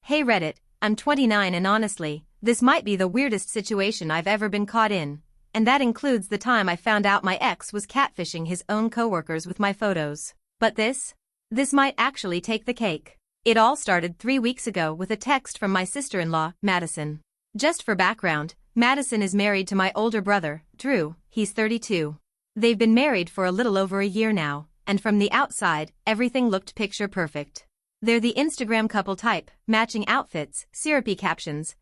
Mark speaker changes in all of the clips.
Speaker 1: Hey Reddit, I'm 29 and honestly, this might be the weirdest situation I've ever been caught in. And that includes the time I found out my ex was catfishing his own coworkers with my photos. But this might actually take the cake. It all started 3 weeks ago with a text from my sister-in-law, Madison. Just for background, Madison is married to my older brother, Drew. He's 32. They've been married for a little over a year now, and from the outside, everything looked picture perfect. They're the Instagram couple type, matching outfits, syrupy captions,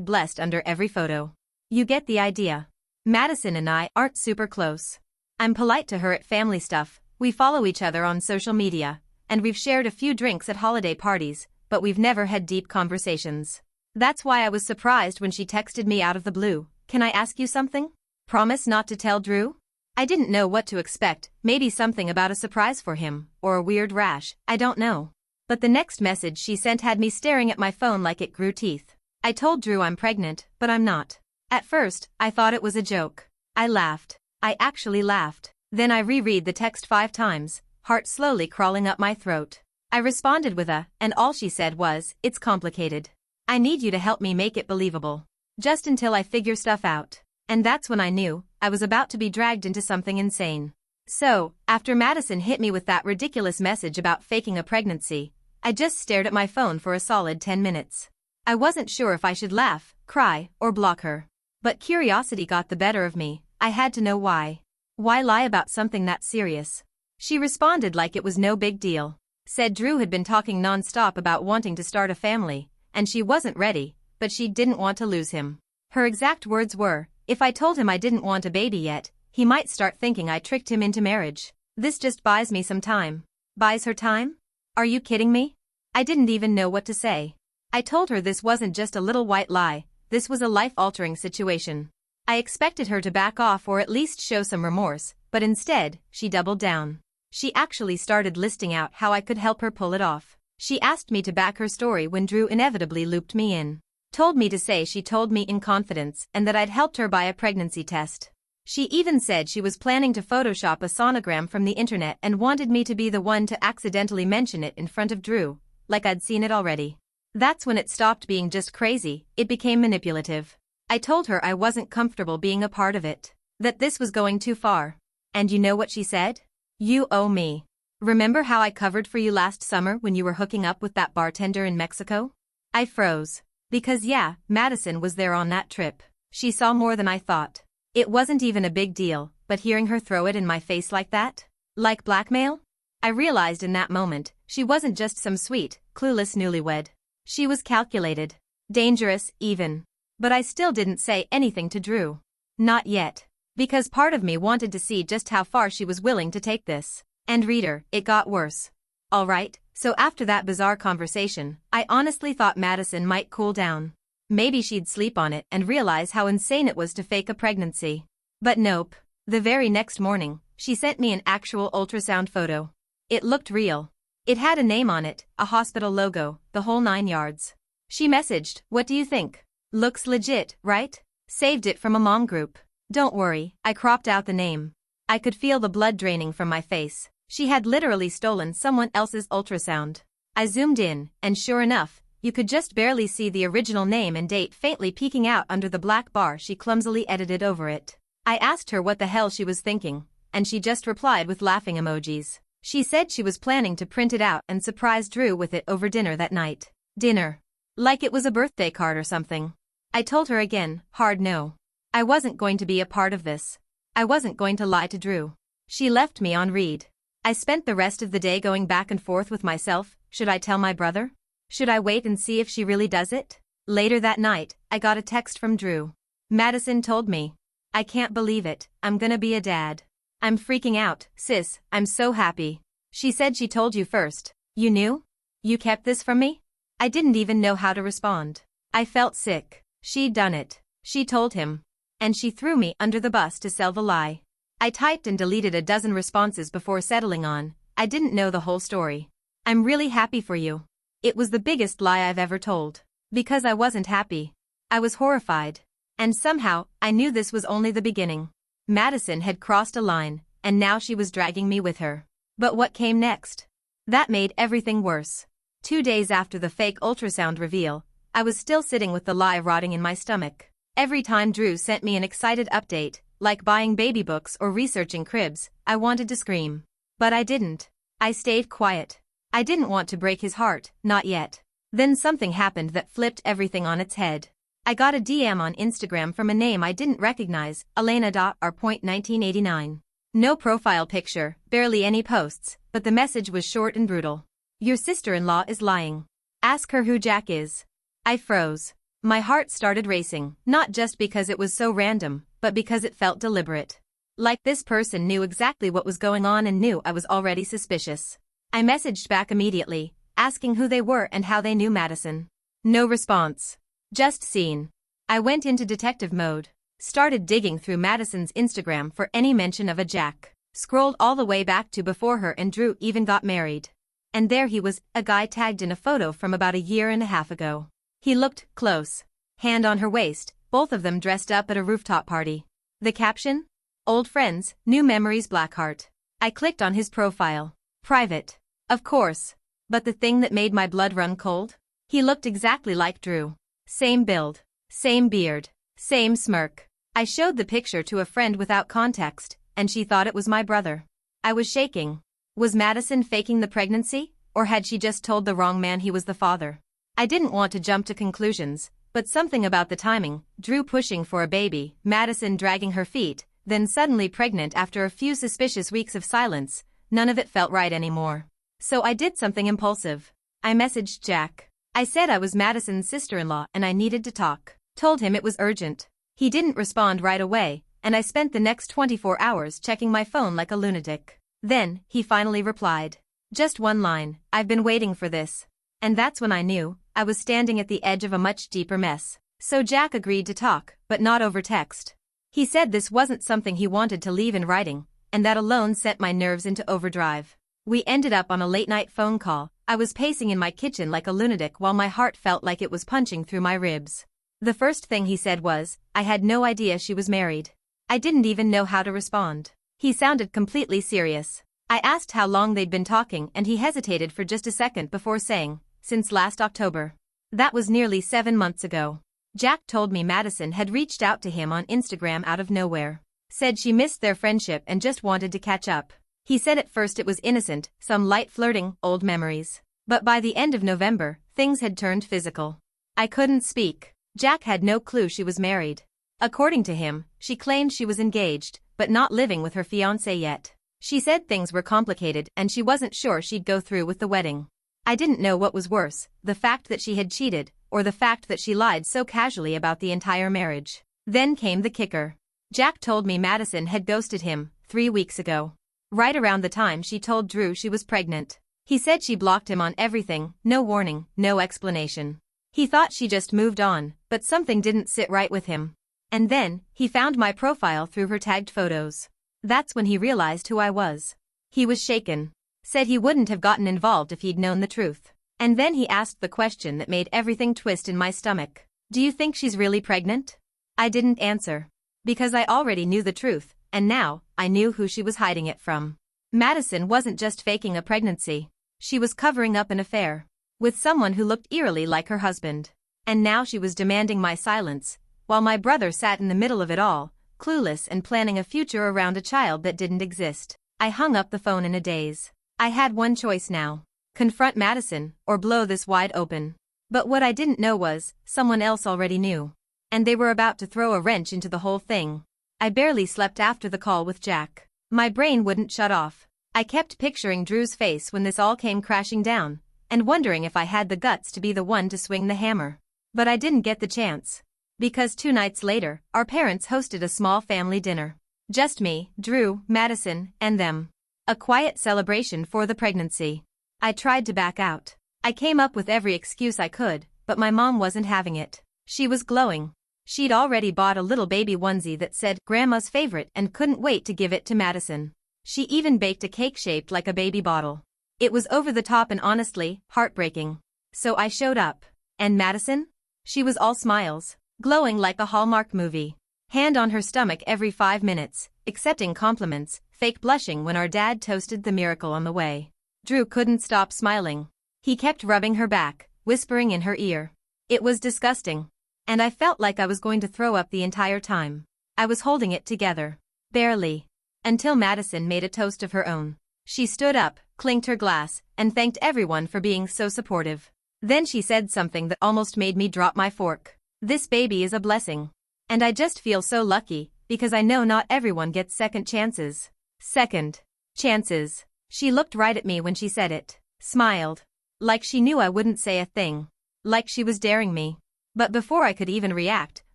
Speaker 1: #blessed under every photo. You get the idea. Madison and I aren't super close. I'm polite to her at family stuff, we follow each other on social media, and we've shared a few drinks at holiday parties, but we've never had deep conversations. That's why I was surprised when she texted me out of the blue. Can I ask you something? Promise not to tell Drew? I didn't know what to expect, maybe something about a surprise for him, or a weird rash, I don't know. But the next message she sent had me staring at my phone like it grew teeth. I told Drew I'm pregnant, but I'm not. At first, I thought it was a joke. I laughed. I actually laughed. Then I reread the text 5 times, heart slowly crawling up my throat. I responded with and all she said was, "It's complicated. I need you to help me make it believable. Just until I figure stuff out." And that's when I knew I was about to be dragged into something insane. So, after Madison hit me with that ridiculous message about faking a pregnancy, I just stared at my phone for a solid 10 minutes. I wasn't sure if I should laugh, cry, or block her. But curiosity got the better of me. I had to know why. Why lie about something that serious? She responded like it was no big deal. Said Drew had been talking non-stop about wanting to start a family, and she wasn't ready, but she didn't want to lose him. Her exact words were, "If I told him I didn't want a baby yet, he might start thinking I tricked him into marriage. This just buys me some time." Buys her time? Are you kidding me? I didn't even know what to say. I told her this wasn't just a little white lie, this was a life-altering situation. I expected her to back off or at least show some remorse, but instead, she doubled down. She actually started listing out how I could help her pull it off. She asked me to back her story when Drew inevitably looped me in. Told me to say she told me in confidence and that I'd helped her buy a pregnancy test. She even said she was planning to Photoshop a sonogram from the internet and wanted me to be the one to accidentally mention it in front of Drew, like I'd seen it already. That's when it stopped being just crazy, it became manipulative. I told her I wasn't comfortable being a part of it, that this was going too far. And you know what she said? "You owe me. Remember how I covered for you last summer when you were hooking up with that bartender in Mexico?" I froze. Because yeah, Madison was there on that trip. She saw more than I thought. It wasn't even a big deal, but hearing her throw it in my face like that? Like blackmail? I realized in that moment, she wasn't just some sweet, clueless newlywed. She was calculated. Dangerous, even. But I still didn't say anything to Drew. Not yet. Because part of me wanted to see just how far she was willing to take this. And reader, it got worse. Alright, so after that bizarre conversation, I honestly thought Madison might cool down. Maybe she'd sleep on it and realize how insane it was to fake a pregnancy. But nope. The very next morning, she sent me an actual ultrasound photo. It looked real. It had a name on it, a hospital logo, the whole 9 yards. She messaged, "What do you think? Looks legit, right? Saved it from a mom group." Don't worry, I cropped out the name. I could feel the blood draining from my face. She had literally stolen someone else's ultrasound. I zoomed in, and sure enough, you could just barely see the original name and date faintly peeking out under the black bar she clumsily edited over it. I asked her what the hell she was thinking, and she just replied with laughing emojis. She said she was planning to print it out and surprise Drew with it over dinner that night. Dinner. Like it was a birthday card or something. I told her again, hard no. I wasn't going to be a part of this. I wasn't going to lie to Drew. She left me on read. I spent the rest of the day going back and forth with myself. Should I tell my brother? Should I wait and see if she really does it? Later that night, I got a text from Drew. Madison told me. "I can't believe it, I'm gonna be a dad. I'm freaking out, sis, I'm so happy." She said she told you first. You knew? You kept this from me? I didn't even know how to respond. I felt sick. She'd done it. She told him. And she threw me under the bus to sell the lie. I typed and deleted a dozen responses before settling on, "I didn't know the whole story. I'm really happy for you." It was the biggest lie I've ever told. Because I wasn't happy. I was horrified. And somehow, I knew this was only the beginning. Madison had crossed a line, and now she was dragging me with her. But what came next? That made everything worse. 2 days after the fake ultrasound reveal, I was still sitting with the lie rotting in my stomach. Every time Drew sent me an excited update, like buying baby books or researching cribs, I wanted to scream. But I didn't. I stayed quiet. I didn't want to break his heart, not yet. Then something happened that flipped everything on its head. I got a DM on Instagram from a name I didn't recognize, Elena.R.1989. No profile picture, barely any posts, but the message was short and brutal. Your sister-in-law is lying. Ask her who Jack is. I froze. My heart started racing, not just because it was so random, but because it felt deliberate. Like this person knew exactly what was going on and knew I was already suspicious. I messaged back immediately, asking who they were and how they knew Madison. No response. Just seen. I went into detective mode. Started digging through Madison's Instagram for any mention of a Jack. Scrolled all the way back to before her and Drew even got married. And there he was, a guy tagged in a photo from about a year and a half ago. He looked close. Hand on her waist, both of them dressed up at a rooftop party. The caption? Old friends, new memories Blackheart. I clicked on his profile. Private. Of course. But the thing that made my blood run cold? He looked exactly like Drew. Same build. Same beard. Same smirk. I showed the picture to a friend without context, and she thought it was my brother. I was shaking. Was Madison faking the pregnancy, or had she just told the wrong man he was the father? I didn't want to jump to conclusions, but something about the timing, Drew pushing for a baby, Madison dragging her feet, then suddenly pregnant after a few suspicious weeks of silence, none of it felt right anymore. So I did something impulsive. I messaged Jack. I said I was Madison's sister-in-law and I needed to talk. Told him it was urgent. He didn't respond right away, and I spent the next 24 hours checking my phone like a lunatic. Then, he finally replied. Just one line, I've been waiting for this. And that's when I knew, I was standing at the edge of a much deeper mess. So Jack agreed to talk, but not over text. He said this wasn't something he wanted to leave in writing, and that alone sent my nerves into overdrive. We ended up on a late-night phone call. I was pacing in my kitchen like a lunatic while my heart felt like it was punching through my ribs. The first thing he said was, I had no idea she was married. I didn't even know how to respond. He sounded completely serious. I asked how long they'd been talking and he hesitated for just a second before saying, since last October. That was nearly 7 months ago. Jack told me Madison had reached out to him on Instagram out of nowhere. Said she missed their friendship and just wanted to catch up. He said at first it was innocent, some light flirting, old memories. But by the end of November, things had turned physical. I couldn't speak. Jack had no clue she was married. According to him, she claimed she was engaged, but not living with her fiancé yet. She said things were complicated and she wasn't sure she'd go through with the wedding. I didn't know what was worse, the fact that she had cheated, or the fact that she lied so casually about the entire marriage. Then came the kicker. Jack told me Madison had ghosted him 3 weeks ago. Right around the time she told Drew she was pregnant. He said she blocked him on everything, no warning, no explanation. He thought she just moved on, but something didn't sit right with him. And then, he found my profile through her tagged photos. That's when he realized who I was. He was shaken. Said he wouldn't have gotten involved if he'd known the truth. And then he asked the question that made everything twist in my stomach. Do you think she's really pregnant? I didn't answer. Because I already knew the truth, and now, I knew who she was hiding it from. Madison wasn't just faking a pregnancy. She was covering up an affair. With someone who looked eerily like her husband. And now she was demanding my silence, while my brother sat in the middle of it all, clueless and planning a future around a child that didn't exist. I hung up the phone in a daze. I had one choice now. Confront Madison, or blow this wide open. But what I didn't know was, someone else already knew. And they were about to throw a wrench into the whole thing. I barely slept after the call with Jack. My brain wouldn't shut off. I kept picturing Drew's face when this all came crashing down, and wondering if I had the guts to be the one to swing the hammer. But I didn't get the chance. Because 2 nights later, our parents hosted a small family dinner. Just me, Drew, Madison, and them. A quiet celebration for the pregnancy. I tried to back out. I came up with every excuse I could, but my mom wasn't having it. She was glowing. She'd already bought a little baby onesie that said Grandma's favorite and couldn't wait to give it to Madison. She even baked a cake shaped like a baby bottle. It was over the top and honestly, heartbreaking. So I showed up. And Madison? She was all smiles, glowing like a Hallmark movie. Hand on her stomach every 5 minutes, accepting compliments, fake blushing when our dad toasted the miracle on the way. Drew couldn't stop smiling. He kept rubbing her back, whispering in her ear. It was disgusting. And I felt like I was going to throw up the entire time. I was holding it together. Barely. Until Madison made a toast of her own. She stood up, clinked her glass, and thanked everyone for being so supportive. Then she said something that almost made me drop my fork. This baby is a blessing. And I just feel so lucky, because I know not everyone gets second chances. Second chances. She looked right at me when she said it. Smiled. Like she knew I wouldn't say a thing. Like she was daring me. But before I could even react,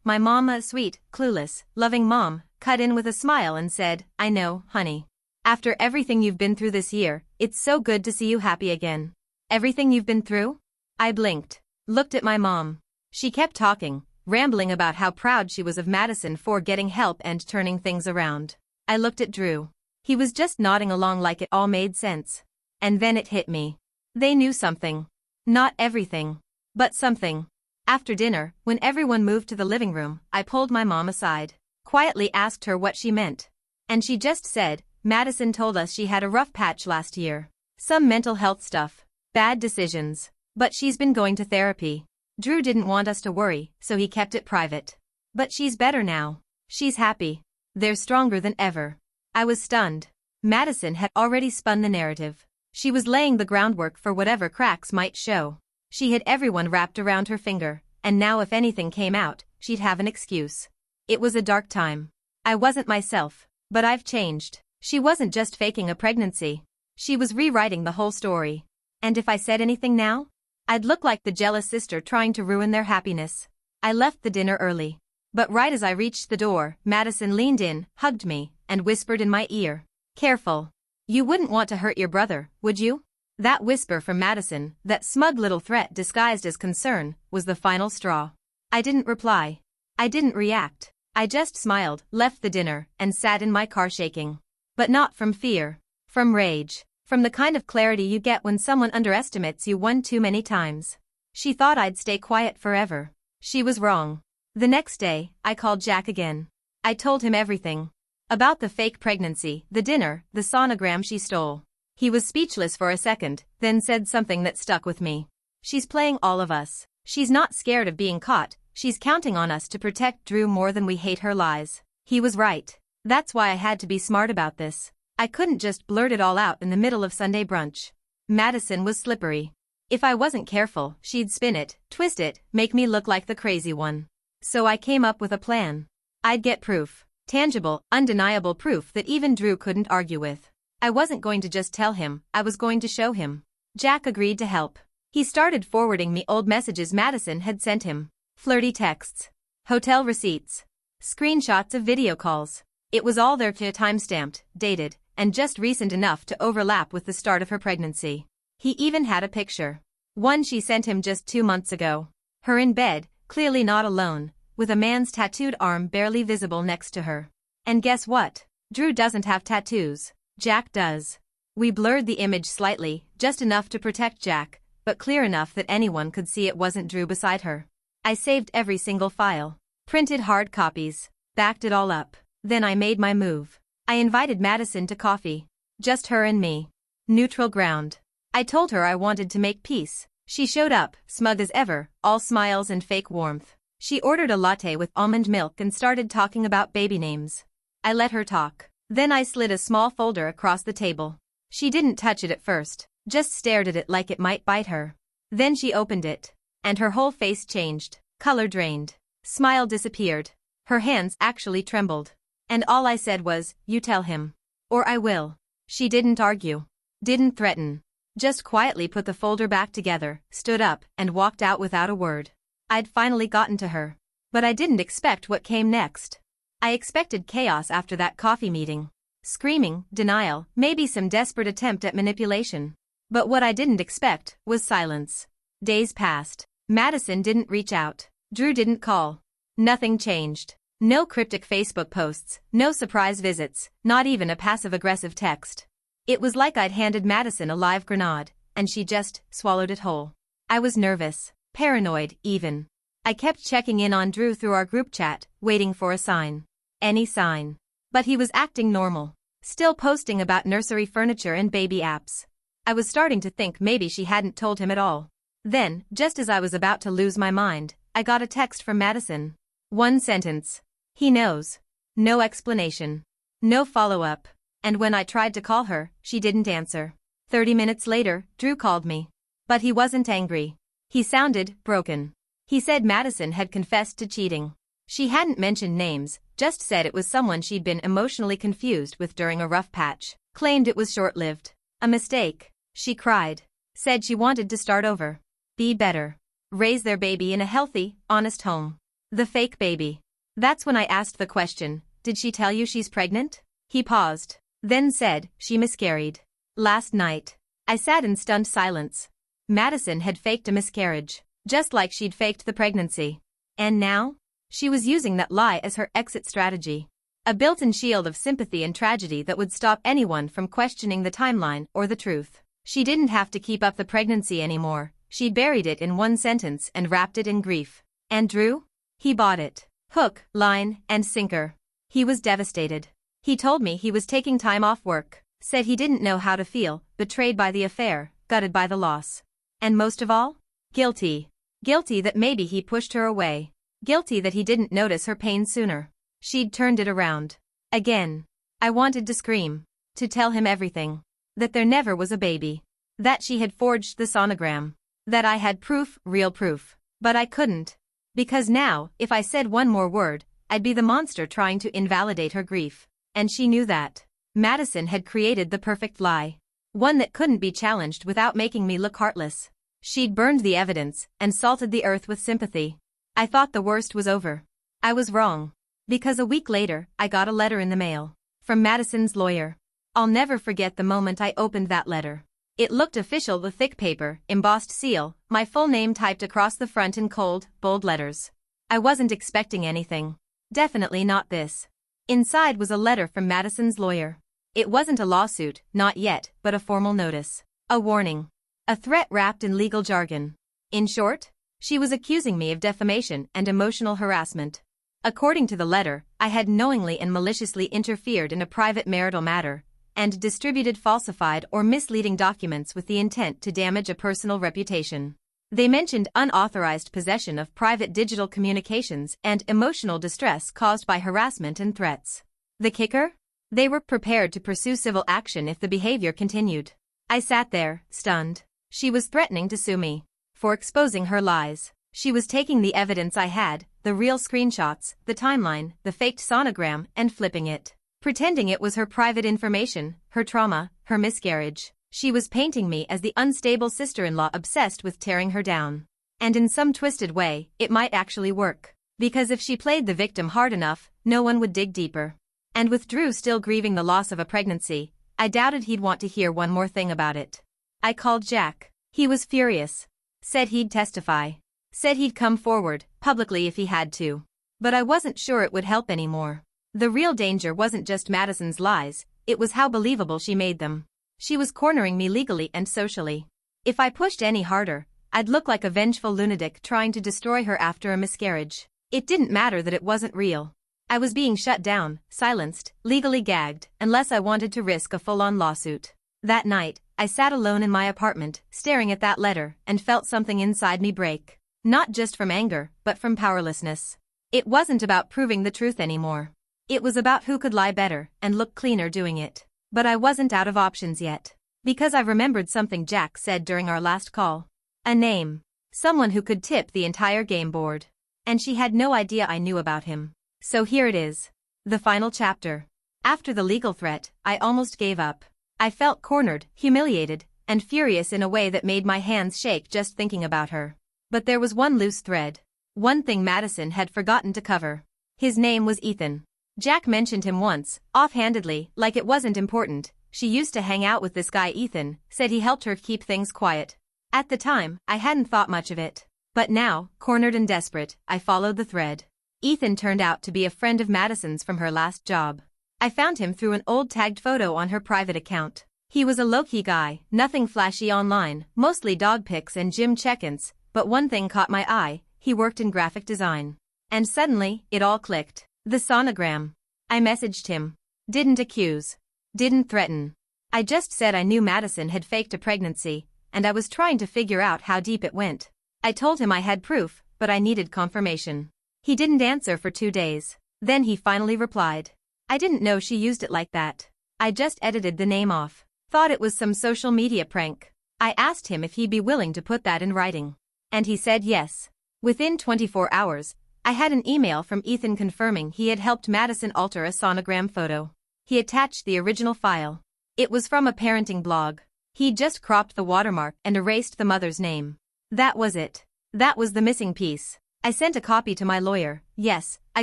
Speaker 1: my mom, a sweet, clueless, loving mom, cut in with a smile and said, I know, honey. After everything you've been through this year, it's so good to see you happy again. Everything you've been through? I blinked. Looked at my mom. She kept talking, rambling about how proud she was of Madison for getting help and turning things around. I looked at Drew. He was just nodding along like it all made sense. And then it hit me. They knew something. Not everything. But something. After dinner, when everyone moved to the living room, I pulled my mom aside. Quietly asked her what she meant. And she just said, Madison told us she had a rough patch last year. Some mental health stuff. Bad decisions. But she's been going to therapy. Drew didn't want us to worry, so he kept it private. But she's better now. She's happy. They're stronger than ever. I was stunned. Madison had already spun the narrative. She was laying the groundwork for whatever cracks might show. She had everyone wrapped around her finger, and now if anything came out, she'd have an excuse. It was a dark time. I wasn't myself, but I've changed. She wasn't just faking a pregnancy. She was rewriting the whole story. And if I said anything now, I'd look like the jealous sister trying to ruin their happiness. I left the dinner early. But right as I reached the door, Madison leaned in, hugged me, and whispered in my ear. Careful. You wouldn't want to hurt your brother, would you? That whisper from Madison, that smug little threat disguised as concern, was the final straw. I didn't reply. I didn't react. I just smiled, left the dinner, and sat in my car shaking. But not from fear. From rage. From the kind of clarity you get when someone underestimates you one too many times. She thought I'd stay quiet forever. She was wrong. The next day, I called Jack again. I told him everything. About the fake pregnancy, the dinner, the sonogram she stole. He was speechless for a second, then said something that stuck with me. She's playing all of us. She's not scared of being caught, she's counting on us to protect Drew more than we hate her lies. He was right. That's why I had to be smart about this. I couldn't just blurt it all out in the middle of Sunday brunch. Madison was slippery. If I wasn't careful, she'd spin it, twist it, make me look like the crazy one. So I came up with a plan. I'd get proof. Tangible, undeniable proof that even Drew couldn't argue with. I wasn't going to just tell him, I was going to show him. Jack agreed to help. He started forwarding me old messages Madison had sent him. Flirty texts. Hotel receipts. Screenshots of video calls. It was all there, time-stamped, dated, and just recent enough to overlap with the start of her pregnancy. He even had a picture. One she sent him just 2 months ago. Her in bed, clearly not alone, with a man's tattooed arm barely visible next to her. And guess what? Drew doesn't have tattoos. Jack does. We blurred the image slightly, just enough to protect Jack, but clear enough that anyone could see it wasn't Drew beside her. I saved every single file. Printed hard copies. Backed it all up. Then I made my move. I invited Madison to coffee. Just her and me. Neutral ground. I told her I wanted to make peace. She showed up, smug as ever, all smiles and fake warmth. She ordered a latte with almond milk and started talking about baby names. I let her talk. Then I slid a small folder across the table. She didn't touch it at first, just stared at it like it might bite her. Then she opened it. And her whole face changed. Color drained. Smile disappeared. Her hands actually trembled. And all I said was, you tell him. Or I will. She didn't argue. Didn't threaten. Just quietly put the folder back together, stood up, and walked out without a word. I'd finally gotten to her. But I didn't expect what came next. I expected chaos after that coffee meeting. Screaming, denial, maybe some desperate attempt at manipulation. But what I didn't expect was silence. Days passed. Madison didn't reach out. Drew didn't call. Nothing changed. No cryptic Facebook posts, no surprise visits, not even a passive-aggressive text. It was like I'd handed Madison a live grenade, and she just swallowed it whole. I was nervous, paranoid, even. I kept checking in on Drew through our group chat, waiting for a sign. Any sign. But he was acting normal. Still posting about nursery furniture and baby apps. I was starting to think maybe she hadn't told him at all. Then, just as I was about to lose my mind, I got a text from Madison. One sentence. He knows. No explanation. No follow-up. And when I tried to call her, she didn't answer. 30 minutes later, Drew called me. But he wasn't angry. He sounded broken. He said Madison had confessed to cheating. She hadn't mentioned names, just said it was someone she'd been emotionally confused with during a rough patch. Claimed it was short-lived. A mistake. She cried. Said she wanted to start over. Be better. Raise their baby in a healthy, honest home. The fake baby. That's when I asked the question, did she tell you she's pregnant? He paused. Then said, she miscarried. Last night. I sat in stunned silence. Madison had faked a miscarriage, just like she'd faked the pregnancy. And now? She was using that lie as her exit strategy. A built-in shield of sympathy and tragedy that would stop anyone from questioning the timeline or the truth. She didn't have to keep up the pregnancy anymore. She buried it in one sentence and wrapped it in grief. And Drew? He bought it. Hook, line, and sinker. He was devastated. He told me he was taking time off work, said he didn't know how to feel, betrayed by the affair, gutted by the loss. And most of all? Guilty. Guilty that maybe he pushed her away. Guilty that he didn't notice her pain sooner. She'd turned it around. Again. I wanted to scream. To tell him everything. That there never was a baby. That she had forged the sonogram. That I had proof, real proof. But I couldn't. Because now, if I said one more word, I'd be the monster trying to invalidate her grief. And she knew that. Madison had created the perfect lie. One that couldn't be challenged without making me look heartless. She'd burned the evidence and salted the earth with sympathy. I thought the worst was over. I was wrong. Because a week later, I got a letter in the mail. From Madison's lawyer. I'll never forget the moment I opened that letter. It looked official, the thick paper, embossed seal, my full name typed across the front in cold, bold letters. I wasn't expecting anything. Definitely not this. Inside was a letter from Madison's lawyer. It wasn't a lawsuit, not yet, but a formal notice. A warning. A threat wrapped in legal jargon. In short, she was accusing me of defamation and emotional harassment. According to the letter, I had knowingly and maliciously interfered in a private marital matter, and distributed falsified or misleading documents with the intent to damage a personal reputation. They mentioned unauthorized possession of private digital communications and emotional distress caused by harassment and threats. The kicker? They were prepared to pursue civil action if the behavior continued. I sat there, stunned. She was threatening to sue me for exposing her lies. She was taking the evidence I had, the real screenshots, the timeline, the faked sonogram, and flipping it. Pretending it was her private information, her trauma, her miscarriage. She was painting me as the unstable sister-in-law obsessed with tearing her down. And in some twisted way, it might actually work. Because if she played the victim hard enough, no one would dig deeper. And with Drew still grieving the loss of a pregnancy, I doubted he'd want to hear one more thing about it. I called Jack. He was furious. Said he'd testify. Said he'd come forward, publicly if he had to. But I wasn't sure it would help anymore. The real danger wasn't just Madison's lies, it was how believable she made them. She was cornering me legally and socially. If I pushed any harder, I'd look like a vengeful lunatic trying to destroy her after a miscarriage. It didn't matter that it wasn't real. I was being shut down, silenced, legally gagged, unless I wanted to risk a full-on lawsuit. That night, I sat alone in my apartment, staring at that letter, and felt something inside me break. Not just from anger, but from powerlessness. It wasn't about proving the truth anymore. It was about who could lie better and look cleaner doing it. But I wasn't out of options yet. Because I remembered something Jack said during our last call. A name. Someone who could tip the entire game board. And she had no idea I knew about him. So here it is. The final chapter. After the legal threat, I almost gave up. I felt cornered, humiliated, and furious in a way that made my hands shake just thinking about her. But there was one loose thread. One thing Madison had forgotten to cover. His name was Ethan. Jack mentioned him once, offhandedly, like it wasn't important. She used to hang out with this guy Ethan, said he helped her keep things quiet. At the time, I hadn't thought much of it. But now, cornered and desperate, I followed the thread. Ethan turned out to be a friend of Madison's from her last job. I found him through an old tagged photo on her private account. He was a low-key guy, nothing flashy online, mostly dog pics and gym check-ins, but one thing caught my eye, he worked in graphic design. And suddenly, it all clicked. The sonogram. I messaged him. Didn't accuse. Didn't threaten. I just said I knew Madison had faked a pregnancy, and I was trying to figure out how deep it went. I told him I had proof, but I needed confirmation. He didn't answer for 2 days. Then he finally replied. I didn't know she used it like that. I just edited the name off. Thought it was some social media prank. I asked him if he'd be willing to put that in writing. And he said yes. Within 24 hours, I had an email from Ethan confirming he had helped Madison alter a sonogram photo. He attached the original file. It was from a parenting blog. He'd just cropped the watermark and erased the mother's name. That was it. That was the missing piece. I sent a copy to my lawyer. Yes, I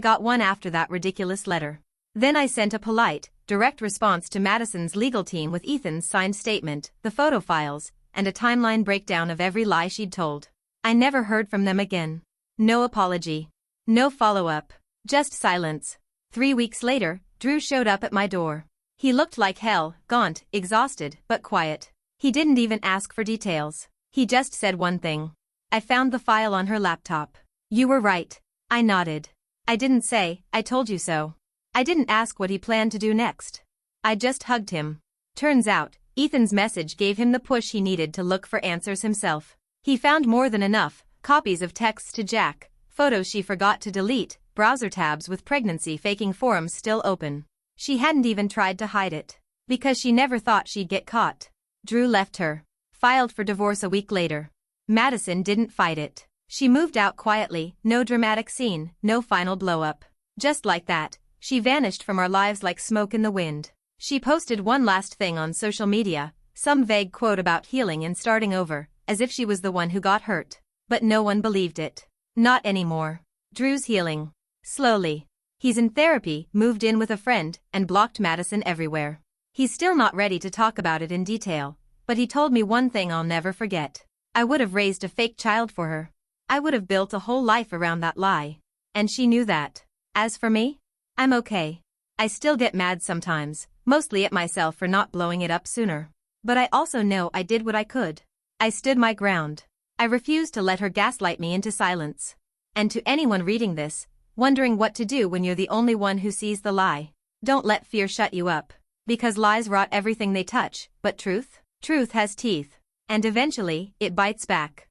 Speaker 1: got one after that ridiculous letter. Then I sent a polite, direct response to Madison's legal team with Ethan's signed statement, the photo files, and a timeline breakdown of every lie she'd told. I never heard from them again. No apology. No follow-up. Just silence. 3 weeks later, Drew showed up at my door. He looked like hell, gaunt, exhausted, but quiet. He didn't even ask for details. He just said one thing. I found the file on her laptop. You were right. I nodded. I didn't say, I told you so. I didn't ask what he planned to do next. I just hugged him. Turns out, Ethan's message gave him the push he needed to look for answers himself. He found more than enough, copies of texts to Jack, photos she forgot to delete, browser tabs with pregnancy-faking forums still open. She hadn't even tried to hide it. Because she never thought she'd get caught. Drew left her. Filed for divorce a week later. Madison didn't fight it. She moved out quietly, no dramatic scene, no final blow-up. Just like that, she vanished from our lives like smoke in the wind. She posted one last thing on social media, some vague quote about healing and starting over, as if she was the one who got hurt. But no one believed it. Not anymore. Drew's healing. Slowly. He's in therapy, moved in with a friend, and blocked Madison everywhere. He's still not ready to talk about it in detail, but he told me one thing I'll never forget. I would have raised a fake child for her. I would have built a whole life around that lie. And she knew that. As for me? I'm okay. I still get mad sometimes, mostly at myself for not blowing it up sooner. But I also know I did what I could. I stood my ground. I refused to let her gaslight me into silence. And to anyone reading this, wondering what to do when you're the only one who sees the lie, don't let fear shut you up. Because lies rot everything they touch, but truth? Truth has teeth. And eventually, it bites back.